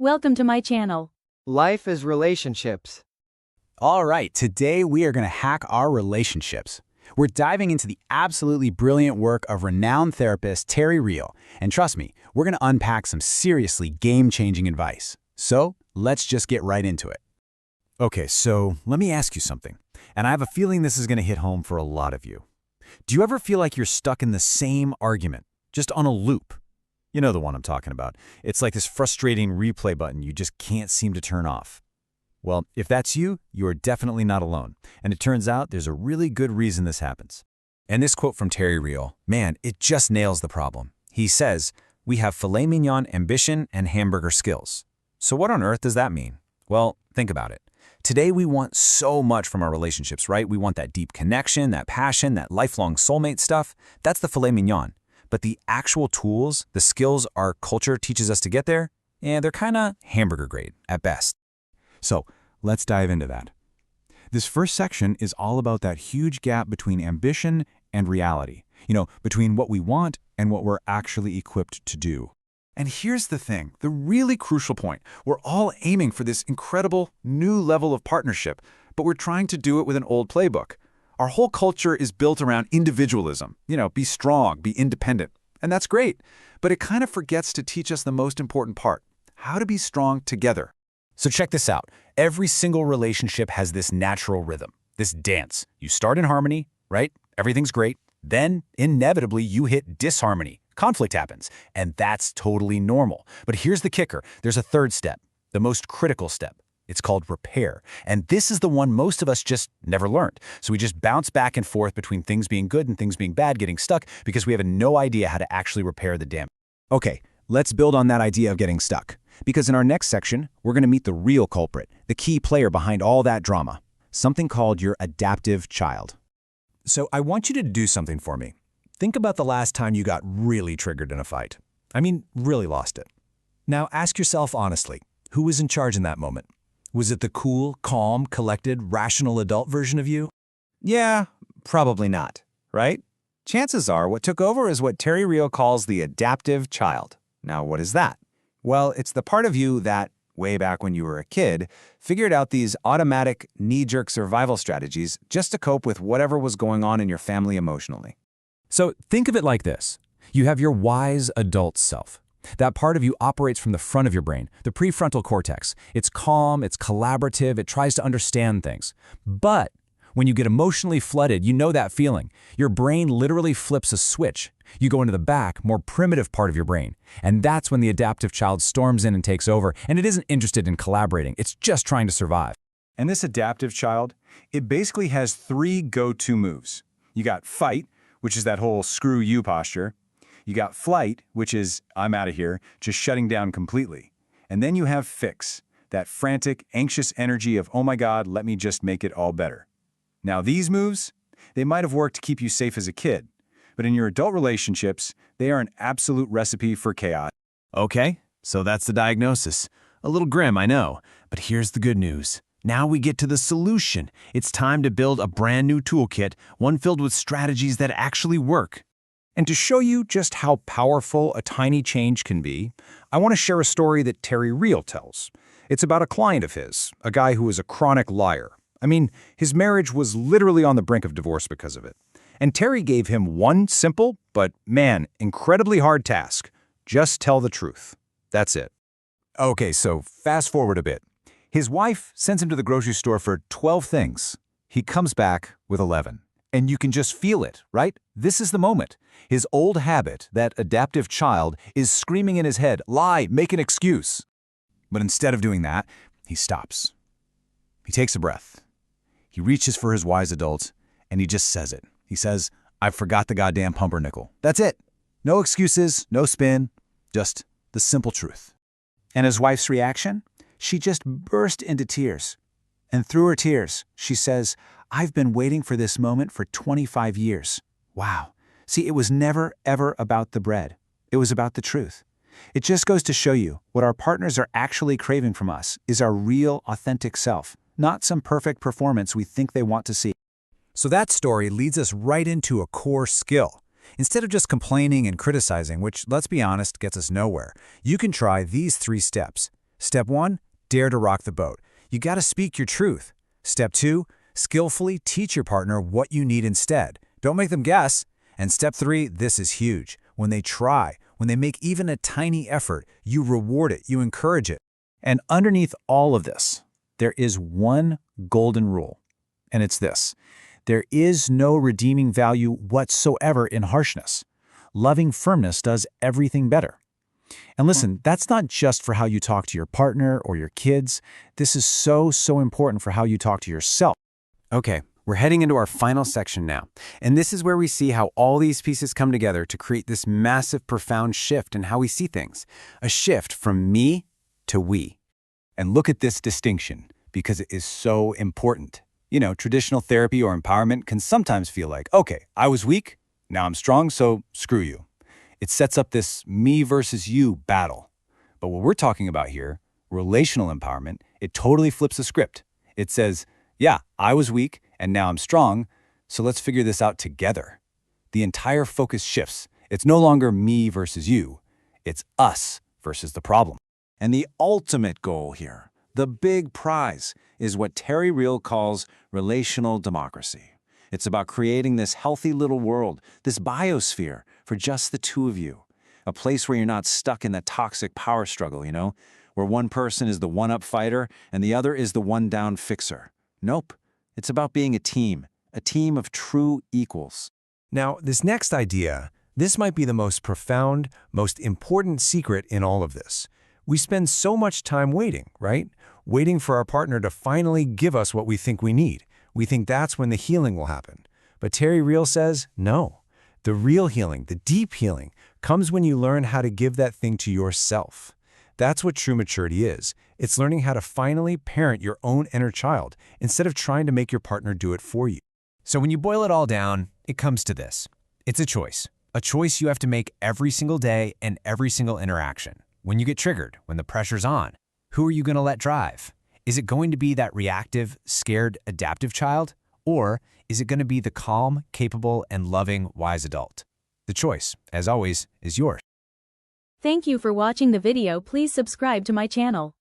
Welcome to my channel. Life is relationships. All right, today we are going to hack our relationships. We're diving into the absolutely brilliant work of renowned therapist Terry Real. And trust me, we're going to unpack some seriously game-changing advice. So let's just get right into it. Okay, so let me ask you something. And I have a feeling this is going to hit home for a lot of you. Do you ever feel like you're stuck in the same argument, just on a loop? You know the one I'm talking about. It's like this frustrating replay button you just can't seem to turn off. Well, if that's you, you are definitely not alone. And it turns out there's a really good reason this happens. And this quote from Terry Real, man, it just nails the problem. He says, "We have filet mignon ambition and hamburger skills." So what on earth does that mean? Well, think about it. Today we want so much from our relationships, right? We want that deep connection, that passion, that lifelong soulmate stuff. That's the filet mignon. But the actual tools, the skills our culture teaches us to get there, they're kind of hamburger grade at best. So let's dive into that. This first section is all about that huge gap between ambition and reality, between what we want and what we're actually equipped to do. And here's the thing, the really crucial point. We're all aiming for this incredible new level of partnership, but we're trying to do it with an old playbook. Our whole culture is built around individualism. Be strong, be independent. And that's great, but it kind of forgets to teach us the most important part, how to be strong together. So check this out. Every single relationship has this natural rhythm, this dance. You start in harmony, right? Everything's great. Then, inevitably, you hit disharmony. Conflict happens, and that's totally normal. But here's the kicker. There's a third step, the most critical step. It's called repair. And this is the one most of us just never learned. So we just bounce back and forth between things being good and things being bad, getting stuck, because we have no idea how to actually repair the damage. Okay, let's build on that idea of getting stuck. Because in our next section, we're going to meet the real culprit, the key player behind all that drama, something called your adaptive child. So I want you to do something for me. Think about the last time you got really triggered in a fight. I mean, really lost it. Now ask yourself honestly, who was in charge in that moment? Was it the cool, calm, collected, rational adult version of you? Yeah, probably not, right? Chances are what took over is what Terry Real calls the adaptive child. Now, what is that? Well, it's the part of you that, way back when you were a kid, figured out these automatic, knee-jerk survival strategies just to cope with whatever was going on in your family emotionally. So think of it like this. You have your wise adult self. That part of you operates from the front of your brain, the prefrontal cortex. It's calm, it's collaborative, it tries to understand things. But when you get emotionally flooded, you know that feeling. Your brain literally flips a switch. You go into the back, more primitive part of your brain. And that's when the adaptive child storms in and takes over, and it isn't interested in collaborating. It's just trying to survive. And this adaptive child, it basically has three go-to moves. You got fight, which is that whole screw you posture. You got flight, which is I'm out of here, just shutting down completely. And then you have fix, that frantic, anxious energy of, oh my God, let me just make it all better. Now these moves, they might have worked to keep you safe as a kid, but in your adult relationships, they are an absolute recipe for chaos. Okay, so that's the diagnosis. A little grim, I know, but here's the good news. Now we get to the solution. It's time to build a brand new toolkit, one filled with strategies that actually work. And to show you just how powerful a tiny change can be, I want to share a story that Terry Real tells. It's about a client of his, a guy who was a chronic liar. I mean, his marriage was literally on the brink of divorce because of it. And Terry gave him one simple, but man, incredibly hard task. Just tell the truth. That's it. Okay, so fast forward a bit. His wife sends him to the grocery store for 12 things. He comes back with 11. And you can just feel it, right? This is the moment. His old habit, that adaptive child, is screaming in his head, lie, make an excuse. But instead of doing that, he stops. He takes a breath. He reaches for his wise adult, and he just says it. He says, I forgot the goddamn pumpernickel. That's it. No excuses, no spin, just the simple truth. And his wife's reaction? She just burst into tears. And through her tears, she says, I've been waiting for this moment for 25 years. Wow. See, it was never, ever about the bread. It was about the truth. It just goes to show you what our partners are actually craving from us is our real, authentic self, not some perfect performance we think they want to see. So that story leads us right into a core skill. Instead of just complaining and criticizing, which, let's be honest, gets us nowhere, you can try these 3 steps. Step 1, dare to rock the boat. You got to speak your truth. Step 2, skillfully teach your partner what you need instead. Don't make them guess. And step 3, this is huge. When they try, when they make even a tiny effort, you reward it, you encourage it. And underneath all of this, there is one golden rule, and it's this. There is no redeeming value whatsoever in harshness. Loving firmness does everything better. And listen, that's not just for how you talk to your partner or your kids. This is so important for how you talk to yourself. Okay, we're heading into our final section now. And this is where we see how all these pieces come together to create this massive, profound shift in how we see things. A shift from me to we. And look at this distinction, because it is so important. You know, traditional therapy or empowerment can sometimes feel like, okay, I was weak, now I'm strong, so screw you. It sets up this me versus you battle. But what we're talking about here, relational empowerment, it totally flips the script. It says, yeah, I was weak and now I'm strong, so let's figure this out together. The entire focus shifts. It's no longer me versus you. It's us versus the problem. And the ultimate goal here, the big prize, is what Terry Real calls relational democracy. It's about creating this healthy little world, this biosphere for just the two of you. A place where you're not stuck in that toxic power struggle, you know, where one person is the one-up fighter and the other is the one-down fixer. Nope. It's about being a team of true equals. Now, this next idea, this might be the most profound, most important secret in all of this. We spend so much time waiting, right? Waiting for our partner to finally give us what we think we need. We think that's when the healing will happen. But Terry Real says, no. The real healing, the deep healing, comes when you learn how to give that thing to yourself. That's what true maturity is. It's learning how to finally parent your own inner child instead of trying to make your partner do it for you. So when you boil it all down, it comes to this. It's a choice you have to make every single day and every single interaction. When you get triggered, when the pressure's on, who are you going to let drive? Is it going to be that reactive, scared, adaptive child? Or is it going to be the calm, capable, and loving, wise adult? The choice, as always, is yours. Thank you for watching the video. Please subscribe to my channel.